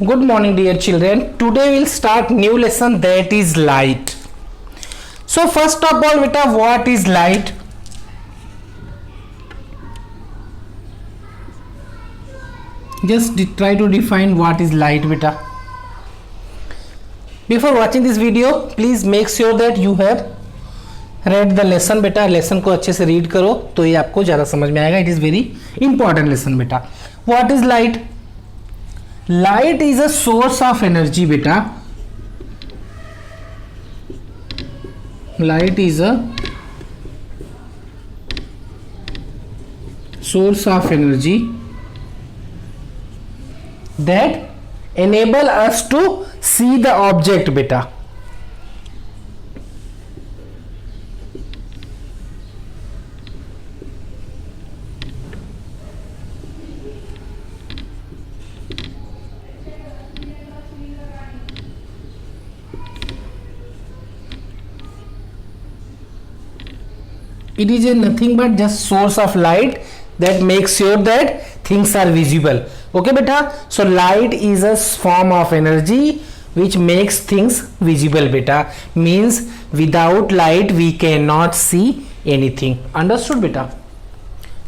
Good morning dear children. Today we'll start new lesson, that is light. So first of all beta, what is light? Just try to define what is light beta. Before watching this video, please make sure that you have read the lesson बेटा. Lesson को अच्छे से read करो तो ये आपको ज़्यादा समझ में आएगा. It is very important lesson बेटा. What is light? Light is a source of energy बेटा. लाइट इज अ source of energy that enable us to see the object beta. It is a nothing but just source of light that makes sure that things are visible. Okay beta, so light is a form of energy which makes things visible beta. Means without light we cannot see anything. Understood beta?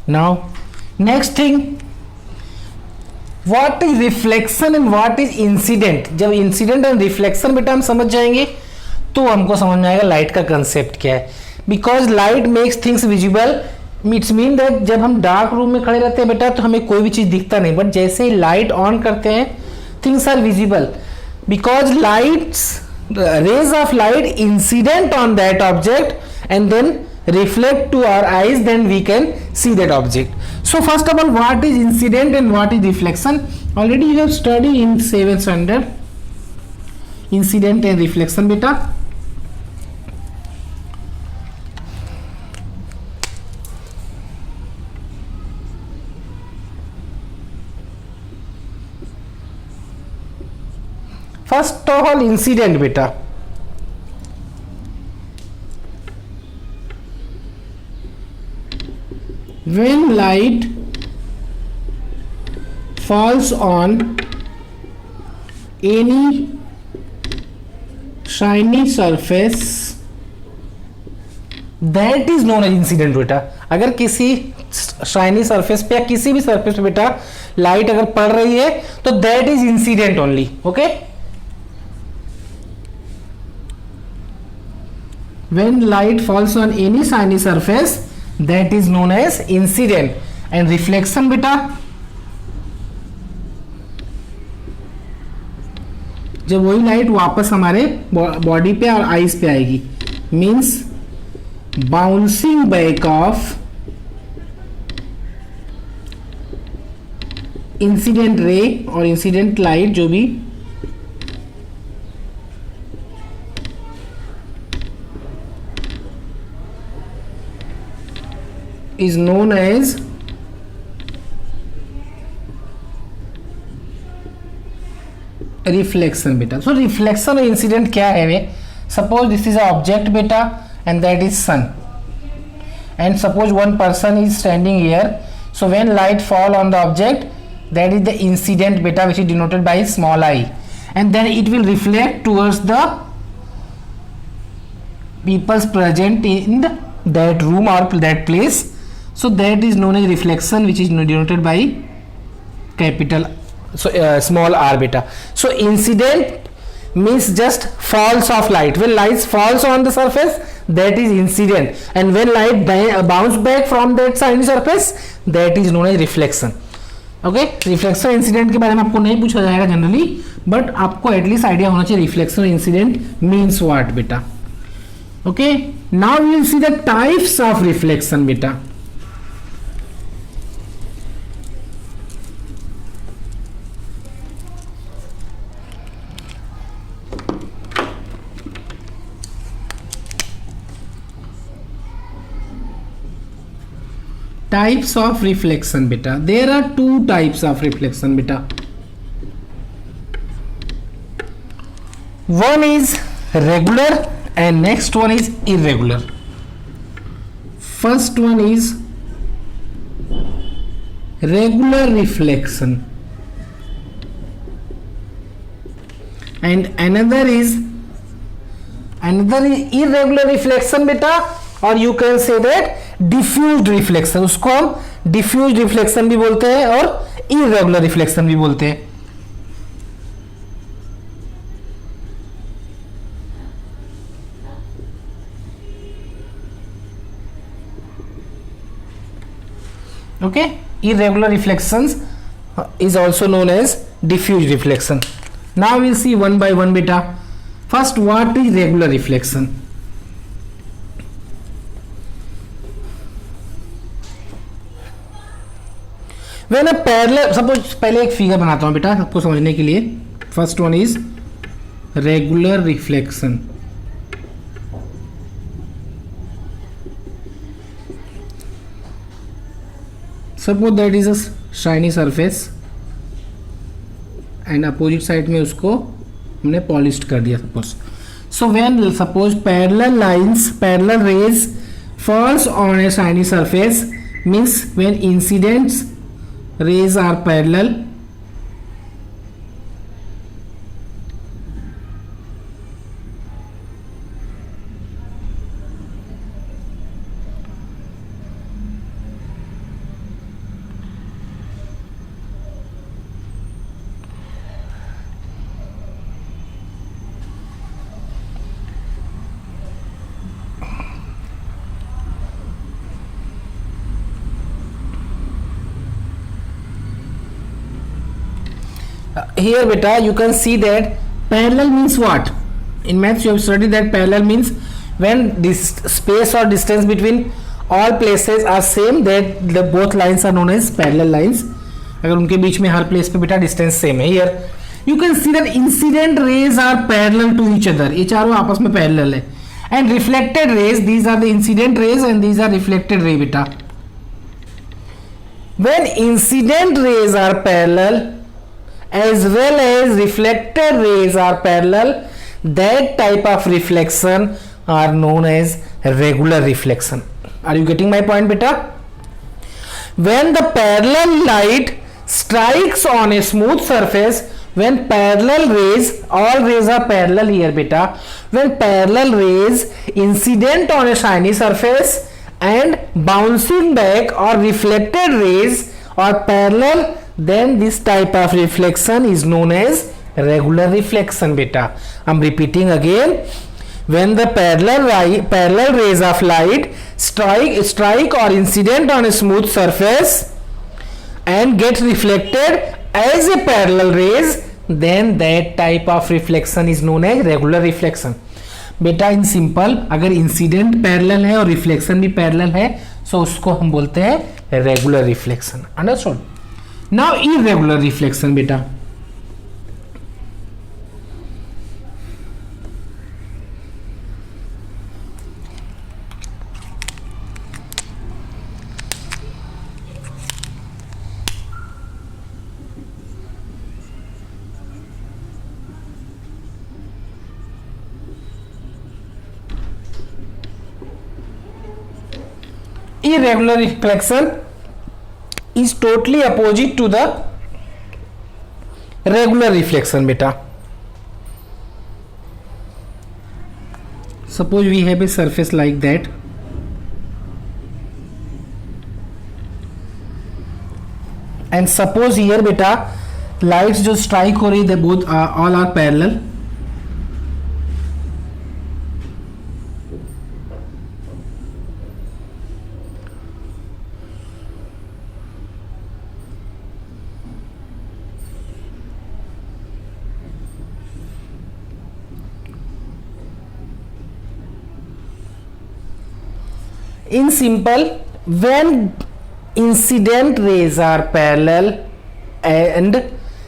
Now next thing, what is reflection and what is incident? जब incident and reflection बेटा हम समझ जाएंगे तो हमको समझ में आएगा लाइट का कंसेप्ट क्या है. Because light makes things visible, it's mean that जब हम डार्क रूम में खड़े रहते हैं बेटा तो हमें कोई भी चीज दिखता नहीं, बट जैसे ही लाइट ऑन करते हैं things are visible because light's rays of light incident on that object and then reflect to our eyes, then we can see that object. So first of all, what is incident and what is reflection? Already you have studied in 7th standard incident and reflection beta. First of all, incident beta. When light falls on any shiny surface, that is known as incident बेटा. अगर किसी shiny surface पे या किसी भी surface पे बेटा light अगर पड़ रही है तो that is incident only. Okay, when light falls on any shiny surface that is known as incident. and reflection beta, जब वही लाइट वापस हमारे बॉडी पे और आईज पे आएगी, means bouncing back of incident ray और इंसिडेंट लाइट जो भी is known as reflection beta. So reflection और incident क्या है वे? Suppose this is a object beta and that is sun, and suppose one person is standing here. So when light fall on the object, that is the incident beta, which is denoted by small I, and then it will reflect towards the peoples present in that room or that place. So that is known as reflection, which is denoted by capital small r beta. So incident means just falls of light. When light falls on the surface, that is incident, and when light bounce back from that shiny surface, that is known as reflection. Okay, reflection incident के बारे में आपको नहीं पूछा जाएगा generally, but आपको at least idea होना चाहिए reflection incident means what बेटा. Okay, now we will see the types of reflection beta. Types of reflection beta. There are two types of reflection beta. One is regular and next one is irregular. First one is regular reflection. and another is irregular reflection बेटा, और you can say that diffused reflection, उसको हम diffused reflection भी बोलते हैं और irregular reflection भी बोलते हैं. Okay, irregular reflections is also known as diffuse reflection. Now we'll see one by one beta. First, what is regular reflection? When a parallel, suppose पहले एक फिगर बनाता हूं बेटा सबको समझने के लिए. First one is regular reflection. Suppose that is a shiny surface and opposite side में उसको हमने polished कर दिया suppose. So when suppose parallel rays falls on a shiny surface, means when incident rays are parallel, here beta you can see that parallel means what? In maths you have studied that parallel means when this space or distance between all places are same, that the both lines are known as parallel lines. अगर उनके बीच में हर place पे बेटा distance same है. Here you can see that incident rays are parallel to each other, ये चारों आपस में parallel है. And reflected rays, these are the incident rays and these are reflected ray beta. When incident rays are parallel as well as reflected rays are parallel, that type of reflection are known as regular reflection. Are you getting my point beta? When the parallel light strikes on a smooth surface, when parallel rays, all rays are parallel here beta, when parallel rays incident on a shiny surface and bouncing back or reflected rays are parallel, then this type of reflection is known as regular reflection beta. I'm repeating again. When the parallel rays of light strike or incident on a smooth surface and get reflected as a parallel rays, then that type of reflection is known as regular reflection. बेटा in simple अगर incident parallel है और reflection भी parallel है, सो उसको हम बोलते हैं regular reflection. Understood? Now irregular reflection बेटा. Irregular reflection is totally opposite to the regular reflection beta. Suppose we have a surface like that, and suppose here beta lights जो strike हो रही, they both all are parallel. In simple, when incident rays are parallel and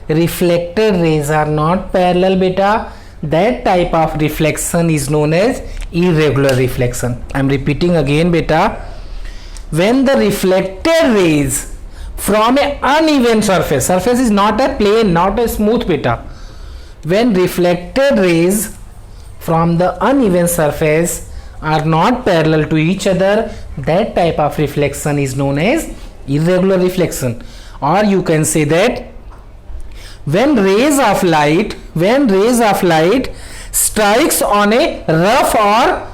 reflected rays are not parallel beta, that type of reflection is known as irregular reflection. I am repeating again beta. When the reflected rays from an uneven surface is not a plane, not a smooth beta. When reflected rays from the uneven surface are not parallel to each other, that type of reflection is known as irregular reflection. Or you can say that when rays of light strikes on a rough or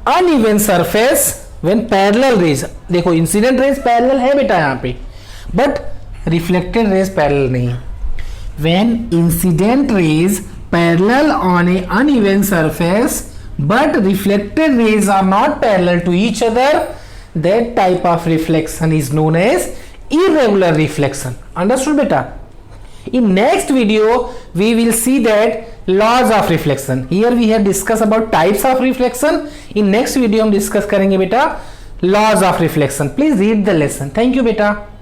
uneven surface, when parallel rays, देखो incident raise parallel है बेटा यहाँ पे, but reflected raise parallel नहीं है. when incident rays parallel on a uneven surface but reflected rays are not parallel to each other, that type of reflection is known as irregular reflection. Understood beta? In next video we will see that laws of reflection. Here we have discussed about types of reflection. In next video हम discuss करेंगे बेटा laws of reflection. Please read the lesson. Thank you beta.